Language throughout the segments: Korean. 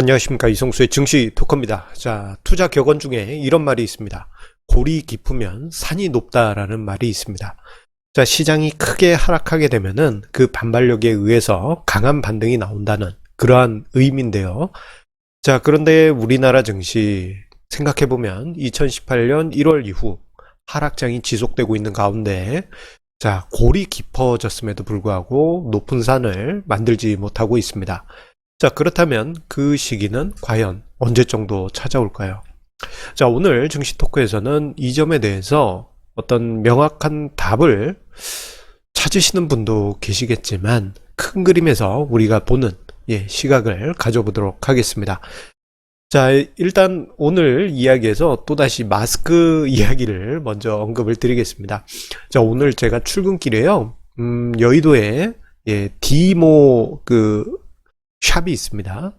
안녕하십니까, 이성수의 증시 토커입니다. 자, 투자 격언 중에 이런 말이 있습니다. 골이 깊으면 산이 높다라는 말이 있습니다. 자, 시장이 크게 하락하게 되면은 그 반발력에 의해서 강한 반등이 나온다는 그러한 의미인데요. 자, 그런데 우리나라 증시 생각해보면 2018년 1월 이후 하락장이 지속되고 있는 가운데, 자, 골이 깊어졌음에도 불구하고 높은 산을 만들지 못하고 있습니다. 자, 그렇다면 그 시기는 과연 언제 정도 찾아올까요? 자, 오늘 증시 토크에서는 이 점에 대해서 어떤 명확한 답을 찾으시는 분도 계시겠지만 큰 그림에서 우리가 보는 시각을 가져보도록 하겠습니다. 자, 일단 오늘 이야기에서 또다시 마스크 이야기를 먼저 언급을 드리겠습니다. 자, 오늘 제가 출근길에요. 여의도에 디모 샵이 있습니다.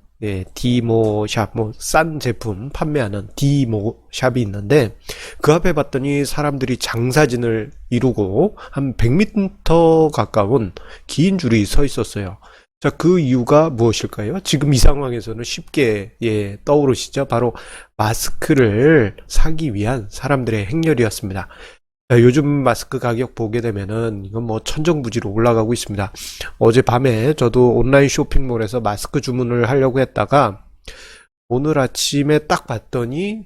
디모 샵, 싼 제품 판매하는 디모 샵이 있는데, 그 앞에 봤더니 사람들이 장사진을 이루고 한 100m 가까운 긴 줄이 서 있었어요. 자, 그 이유가 무엇일까요? 지금 이 상황에서는 쉽게, 떠오르시죠? 바로 마스크를 사기 위한 사람들의 행렬이었습니다. 자, 요즘 마스크 가격 보게 되면은 이건 뭐 천정부지로 올라가고 있습니다. 어젯밤에 저도 온라인 쇼핑몰에서 마스크 주문을 하려고 했다가 오늘 아침에 딱 봤더니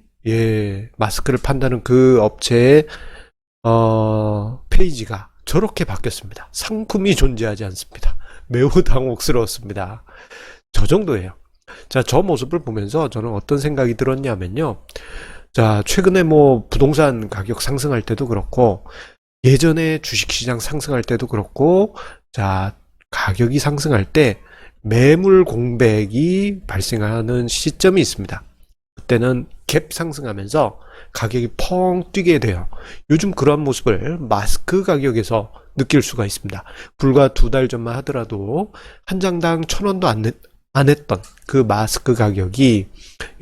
마스크를 판다는 그 업체의 페이지가 저렇게 바뀌었습니다. 상품이 존재하지 않습니다. 매우 당혹스러웠습니다. 저 정도예요. 자, 저 모습을 보면서 저는 어떤 생각이 들었냐면요. 자, 최근에 부동산 가격 상승할 때도 그렇고, 예전에 주식시장 상승할 때도 그렇고, 자, 가격이 상승할 때 매물 공백이 발생하는 시점이 있습니다. 그때는 갭 상승하면서 가격이 펑 뛰게 돼요. 요즘 그런 모습을 마스크 가격에서 느낄 수가 있습니다. 불과 2달 전만 하더라도 한 장당 1,000원도 안 했던 그 마스크 가격이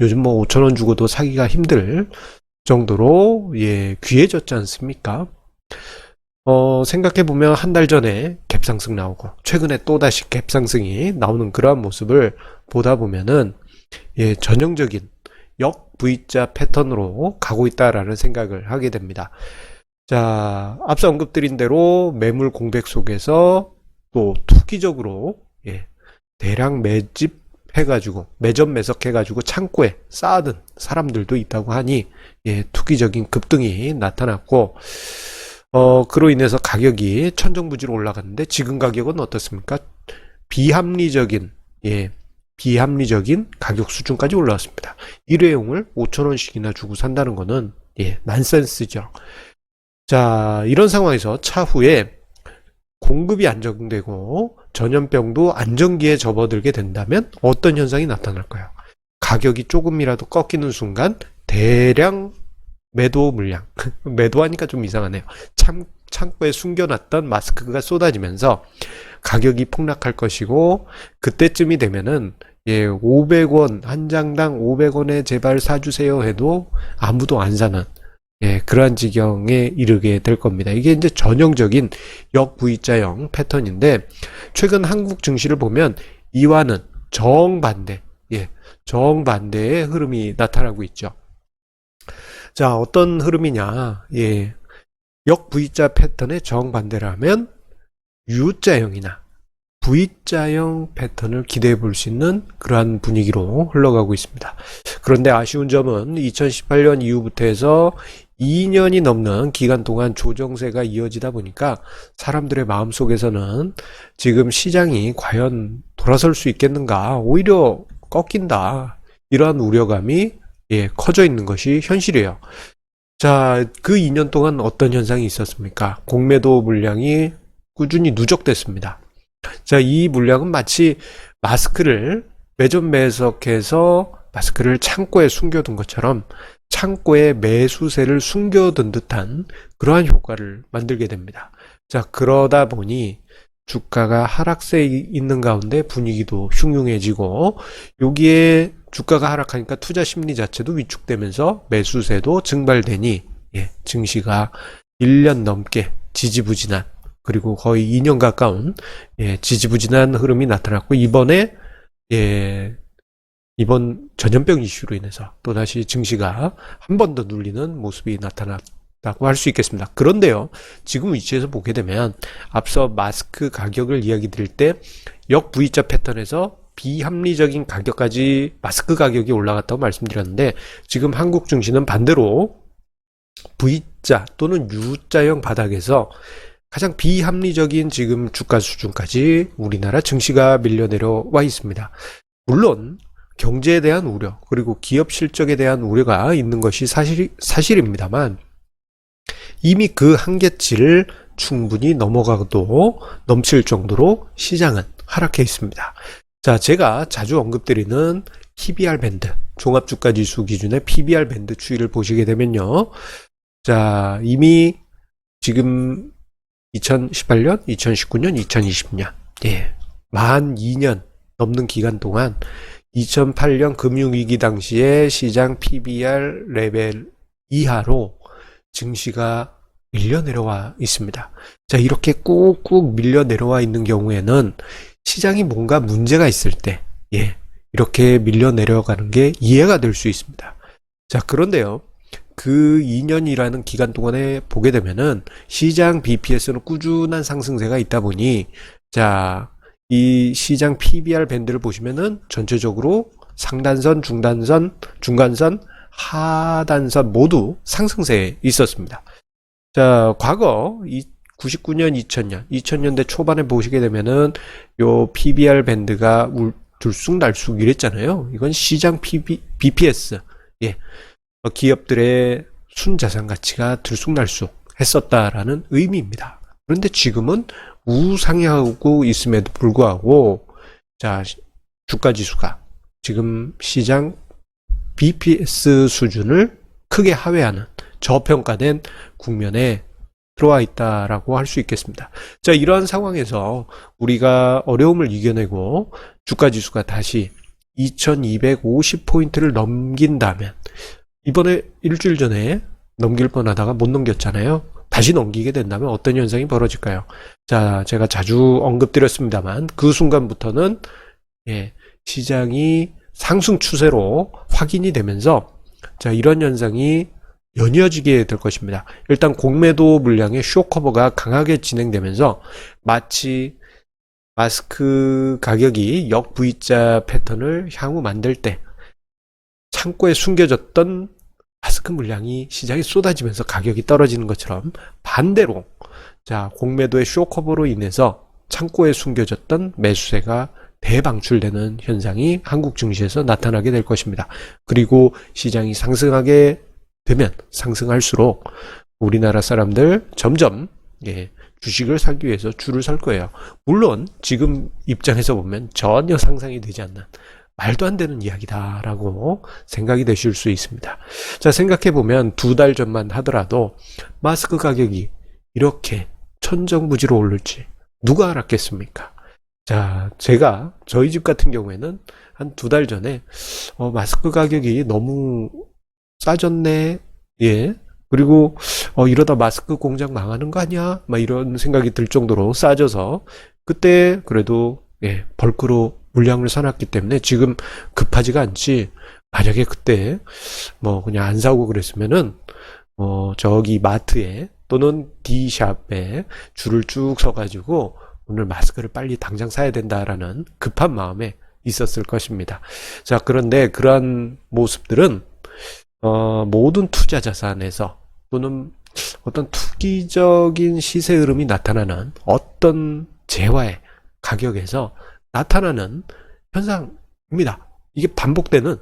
요즘 5,000원 주고도 사기가 힘들 정도로 귀해졌지 않습니까? 생각해보면 한 달 전에 갭상승 나오고 최근에 또다시 갭상승이 나오는 그러한 모습을 보다 보면은 전형적인 역 V자 패턴으로 가고 있다라는 생각을 하게 됩니다. 자, 앞서 언급드린 대로 매물 공백 속에서 또 투기적으로 대량 매집해가지고 매점 매석해가지고 창고에 쌓아둔 사람들도 있다고 하니 투기적인 급등이 나타났고, 그로 인해서 가격이 천정부지로 올라갔는데 지금 가격은 어떻습니까? 비합리적인 가격 수준까지 올라왔습니다. 일회용을 5,000원씩이나 주고 산다는 거는 난센스죠. 자, 이런 상황에서 차후에 공급이 안정되고 전염병도 안정기에 접어들게 된다면 어떤 현상이 나타날까요? 가격이 조금이라도 꺾이는 순간 대량 매도 물량, 매도하니까 좀 이상하네요. 창고에 숨겨놨던 마스크가 쏟아지면서 가격이 폭락할 것이고, 그때쯤이 되면은 500원, 한 장당 500원에 제발 사주세요 해도 아무도 안 사는 그러한 지경에 이르게 될 겁니다. 이게 이제 전형적인 역 V자형 패턴인데, 최근 한국 증시를 보면 이와는 정반대, 정반대의 흐름이 나타나고 있죠. 자, 어떤 흐름이냐? 역 V자 패턴의 정반대라면 U자형이나 V자형 패턴을 기대해 볼 수 있는 그러한 분위기로 흘러가고 있습니다. 그런데 아쉬운 점은 2018년 이후부터 해서 2년이 넘는 기간 동안 조정세가 이어지다 보니까 사람들의 마음속에서는 지금 시장이 과연 돌아설 수 있겠는가, 오히려 꺾인다, 이러한 우려감이 커져 있는 것이 현실이에요. 자, 그 2년 동안 어떤 현상이 있었습니까? 공매도 물량이 꾸준히 누적됐습니다. 자, 이 물량은 마치 마스크를 매점 매석해서 마스크를 창고에 숨겨둔 것처럼 창고에 매수세를 숨겨둔 듯한 그러한 효과를 만들게 됩니다. 자, 그러다 보니 주가가 하락세에 있는 가운데 분위기도 흉흉해지고, 여기에 주가가 하락하니까 투자 심리 자체도 위축되면서 매수세도 증발되니 증시가 1년 넘게 지지부진한, 그리고 거의 2년 가까운 지지부진한 흐름이 나타났고, 이번에 이번 전염병 이슈로 인해서 또다시 증시가 한 번 더 눌리는 모습이 나타났다고 할 수 있겠습니다. 그런데요, 지금 위치에서 보게 되면 앞서 마스크 가격을 이야기 드릴 때 역V자 패턴에서 비합리적인 가격까지 마스크 가격이 올라갔다고 말씀드렸는데, 지금 한국 증시는 반대로 V자 또는 U자형 바닥에서 가장 비합리적인 지금 주가 수준까지 우리나라 증시가 밀려 내려와 있습니다. 물론 경제에 대한 우려, 그리고 기업 실적에 대한 우려가 있는 것이 사실입니다만, 이미 그 한계치를 충분히 넘어가도 넘칠 정도로 시장은 하락해 있습니다. 자, 제가 자주 언급드리는 PBR 밴드, 종합주가지수 기준의 PBR 밴드 추이를 보시게 되면요, 자, 이미 지금 2018년, 2019년, 2020년, 만 2년 넘는 기간 동안 2008년 금융위기 당시에 시장 PBR 레벨 이하로 증시가 밀려 내려와 있습니다. 자, 이렇게 꾹꾹 밀려 내려와 있는 경우에는 시장이 뭔가 문제가 있을 때, 이렇게 밀려 내려가는 게 이해가 될 수 있습니다. 자, 그런데요, 그 2년이라는 기간 동안에 보게 되면은 시장 BPS는 꾸준한 상승세가 있다 보니, 자, 이 시장 PBR 밴드를 보시면은 전체적으로 상단선, 중단선, 중간선, 하단선 모두 상승세에 있었습니다. 자, 과거 99년, 2000년대 초반에 보시게 되면은 요 PBR 밴드가 들쑥날쑥 이랬잖아요. 이건 시장 BPS, 기업들의 순자산 가치가 들쑥날쑥 했었다라는 의미입니다. 그런데 지금은 우상향하고 있음에도 불구하고, 자, 주가지수가 지금 시장 BPS 수준을 크게 하회하는 저평가된 국면에 들어와 있다라고 할 수 있겠습니다. 자, 이러한 상황에서 우리가 어려움을 이겨내고 주가지수가 다시 2250포인트를 넘긴다면, 이번에 일주일 전에 넘길 뻔하다가 못 넘겼잖아요. 다시 넘기게 된다면 어떤 현상이 벌어질까요? 자, 제가 자주 언급드렸습니다만 그 순간부터는 시장이 상승 추세로 확인이 되면서, 자, 이런 현상이 연이어지게 될 것입니다. 일단 공매도 물량의 쇼커버가 강하게 진행되면서 마치 마스크 가격이 역 V자 패턴을 향후 만들 때 창고에 숨겨졌던 마스크 물량이 시장에 쏟아지면서 가격이 떨어지는 것처럼, 반대로 자, 공매도의 쇼커버로 인해서 창고에 숨겨졌던 매수세가 대방출되는 현상이 한국 증시에서 나타나게 될 것입니다. 그리고 시장이 상승하게 되면 상승할수록 우리나라 사람들 점점 주식을 사기 위해서 줄을 설 거예요. 물론 지금 입장에서 보면 전혀 상상이 되지 않는 말도 안 되는 이야기다라고 생각이 되실 수 있습니다. 자, 생각해보면 2달 전만 하더라도 마스크 가격이 이렇게 천정부지로 오를지 누가 알았겠습니까? 자, 저희 집 같은 경우에는 한 2달 전에 마스크 가격이 너무 싸졌네, 그리고 이러다 마스크 공장 망하는 거 아니야? 막 이런 생각이 들 정도로 싸져서, 그때 그래도 벌크로 물량을 사놨기 때문에 지금 급하지가 않지, 만약에 그때 뭐 그냥 안 사고 그랬으면은 저기 마트에 또는 D샵에 줄을 쭉 서가지고 오늘 마스크를 빨리 당장 사야 된다라는 급한 마음에 있었을 것입니다. 자, 그런데 그러한 모습들은 모든 투자 자산에서 또는 어떤 투기적인 시세 흐름이 나타나는 어떤 재화의 가격에서 나타나는 현상입니다. 이게 반복되는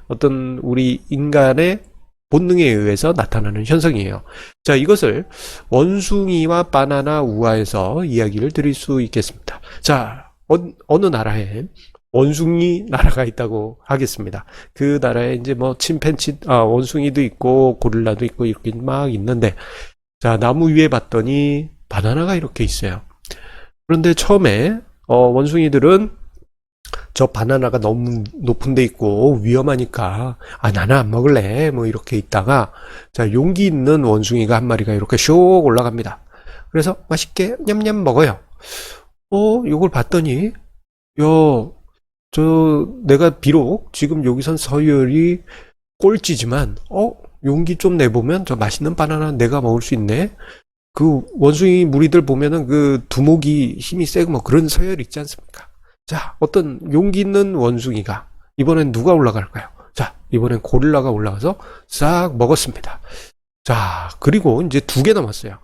어떤 우리 인간의 본능에 의해서 나타나는 현상이에요. 자, 이것을 원숭이와 바나나 우화에서 이야기를 드릴 수 있겠습니다. 자, 어느 나라에 원숭이 나라가 있다고 하겠습니다. 그 나라에 이제 뭐 원숭이도 있고 고릴라도 있고 이렇게 막 있는데, 자, 나무 위에 봤더니 바나나가 이렇게 있어요. 그런데 처음에 원숭이들은 저 바나나가 너무 높은 데 있고 위험하니까 나는 안 먹을래 뭐 이렇게 있다가, 자, 용기 있는 원숭이가 한 마리가 이렇게 슉 올라갑니다. 그래서 맛있게 냠냠 먹어요. 이걸 봤더니 내가 비록 지금 여기선 서열이 꼴찌지만, 용기 좀 내보면 저 맛있는 바나나 내가 먹을 수 있네. 그 원숭이 무리들 보면은 그 두목이 힘이 세고 뭐 그런 서열 있지 않습니까? 자, 어떤 용기 있는 원숭이가 이번엔 누가 올라갈까요? 자, 이번엔 고릴라가 올라가서 싹 먹었습니다. 자, 그리고 이제 2개 남았어요.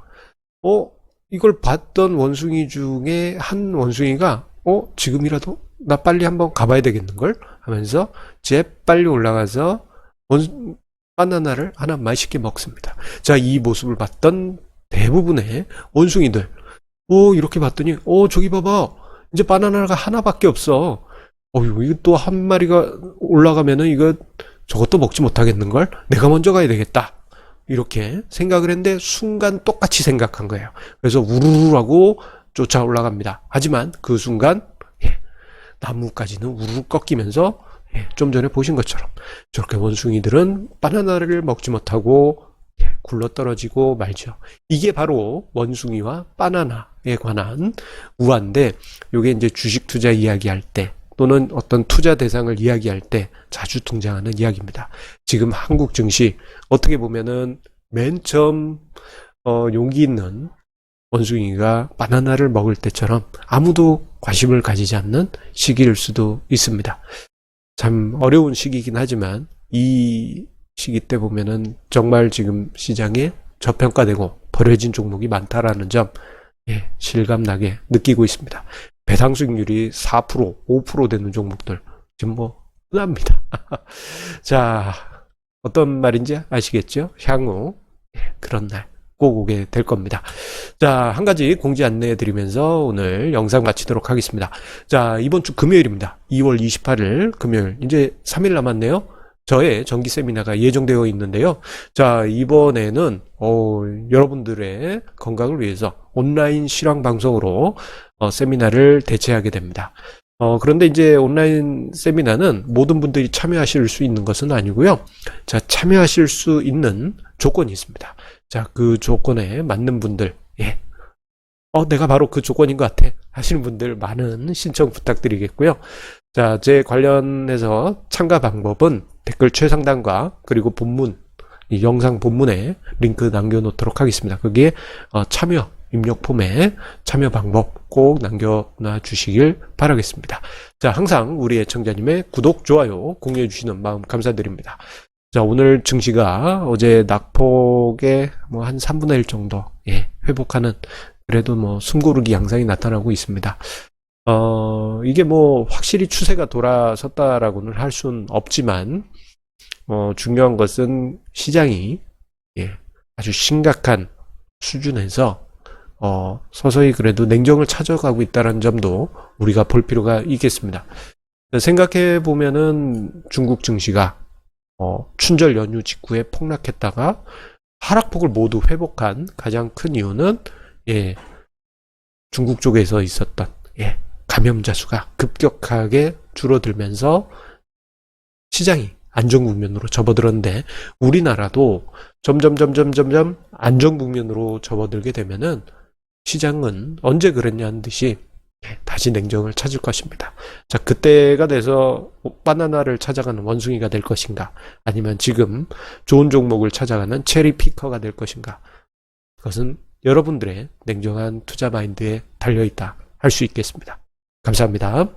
이걸 봤던 원숭이 중에 한 원숭이가 지금이라도 나 빨리 한번 가봐야 되겠는걸? 하면서 재빨리 올라가서 바나나를 하나 맛있게 먹습니다. 자, 이 모습을 봤던 대부분의 원숭이들, 이렇게 봤더니, 저기 봐봐. 이제 바나나가 하나밖에 없어. 이거 또 한 마리가 올라가면은 저것도 먹지 못하겠는걸? 내가 먼저 가야 되겠다. 이렇게 생각을 했는데 순간 똑같이 생각한 거예요. 그래서 우르르 하고 쫓아 올라갑니다. 하지만 그 순간 나무까지는 우르르 꺾이면서 좀 전에 보신 것처럼 저렇게 원숭이들은 바나나를 먹지 못하고 굴러떨어지고 말죠. 이게 바로 원숭이와 바나나에 관한 우화인데, 이게 이제 주식 투자 이야기할 때 또는 어떤 투자 대상을 이야기할 때 자주 등장하는 이야기입니다. 지금 한국 증시 어떻게 보면은 맨 처음 용기 있는 원숭이가 바나나를 먹을 때처럼 아무도 관심을 가지지 않는 시기일 수도 있습니다. 참 어려운 시기이긴 하지만 이 시기 때 보면은 정말 지금 시장에 저평가되고 버려진 종목이 많다라는 점 실감나게 느끼고 있습니다. 배당 수익률이 4%, 5% 되는 종목들 지금 뭐 흔합니다. 자, 어떤 말인지 아시겠죠? 향후 그런 날 꼭 오게 될 겁니다. 자, 한 가지 공지 안내해 드리면서 오늘 영상 마치도록 하겠습니다. 자, 이번 주 금요일입니다. 2월 28일 금요일, 이제 3일 남았네요. 저의 정기 세미나가 예정되어 있는데요. 자, 이번에는 여러분들의 건강을 위해서 온라인 실황 방송으로 세미나를 개최하게 됩니다. 그런데 이제 온라인 세미나는 모든 분들이 참여하실 수 있는 것은 아니고요. 자, 참여하실 수 있는 조건이 있습니다. 자, 그 조건에 맞는 분들, 내가 바로 그 조건인 것 같아 하시는 분들 많은 신청 부탁드리겠고요. 자, 제 관련해서 참가 방법은 댓글 최상단과 그리고 본문, 이 영상 본문에 링크 남겨놓도록 하겠습니다. 거기에 참여 입력 폼에 참여 방법 꼭 남겨놔 주시길 바라겠습니다. 자, 항상 우리 애청자님의 구독, 좋아요, 공유해 주시는 마음 감사드립니다. 자, 오늘 증시가 어제 낙폭의 뭐 한 3분의 1 정도 회복하는, 그래도 뭐 숨고르기 양상이 나타나고 있습니다. 이게 뭐 확실히 추세가 돌아섰다라고는 할 수는 없지만 중요한 것은 시장이 아주 심각한 수준에서 서서히 그래도 냉정을 찾아가고 있다는 점도 우리가 볼 필요가 있겠습니다. 생각해 보면은 중국 증시가 춘절 연휴 직후에 폭락했다가 하락폭을 모두 회복한 가장 큰 이유는 중국 쪽에서 있었던 감염자 수가 급격하게 줄어들면서 시장이 안정 국면으로 접어들었는데, 우리나라도 점점 안정 국면으로 접어들게 되면은 시장은 언제 그랬냐는 듯이 다시 냉정을 찾을 것입니다. 자, 그때가 돼서 바나나를 찾아가는 원숭이가 될 것인가, 아니면 지금 좋은 종목을 찾아가는 체리 피커가 될 것인가, 그것은 여러분들의 냉정한 투자 마인드에 달려있다 할 수 있겠습니다. 감사합니다.